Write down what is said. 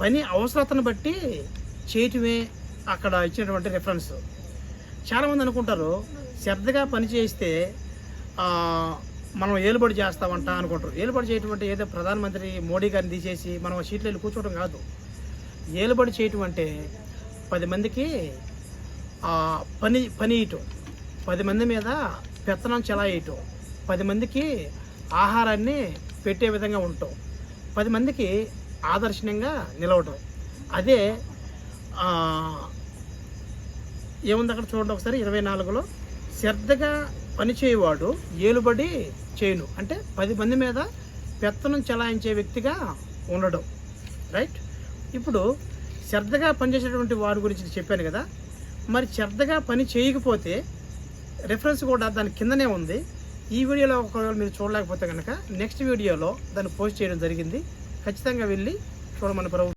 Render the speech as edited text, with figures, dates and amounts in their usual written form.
పని అవసరతను బట్టి చేయటమే అక్కడ ఇచ్చినటువంటి రిఫరెన్స్. చాలామంది అనుకుంటారు శ్రద్ధగా పని చేస్తే మనం ఏలుబడి చేస్తామంట అనుకుంటారు. ఏలుబడి చేయటం అంటే ఏదో ప్రధానమంత్రి మోడీ గారిని తీసేసి మనం సీట్లో వెళ్ళి కూర్చోవడం కాదు. ఏలుబడి చేయటం అంటే 10 మందికి పని ఇయటం, 10 మంది మీద పెత్తనం చెలాయియటం, 10 మందికి ఆహారాన్ని పెట్టే విధంగా ఉండటం, 10 మందికి ఆదర్శనంగా నిలవటం. అదే ఏముంది అక్కడ చూడండి ఒకసారి 24లో, శ్రద్ధగా పనిచేయవాడు ఏలుబడి చేయను అంటే 10 మంది మీద పెత్తనం చెలాయించే వ్యక్తిగా ఉండడం. రైట్. ఇప్పుడు శ్రద్ధగా పనిచేసేటువంటి వారి గురించి చెప్పాను కదా. మరి శ్రద్ధగా పని చేయకపోతే రిఫరెన్స్ కూడా దాని కిందనే ఉంది. ఈ వీడియోలో ఒకవేళ మీరు చూడలేకపోతే కనుక నెక్స్ట్ వీడియోలో దాన్ని పోస్ట్ చేయడం జరిగింది. ఖచ్చితంగా వెళ్ళి చూడమని ప్రభుత్వం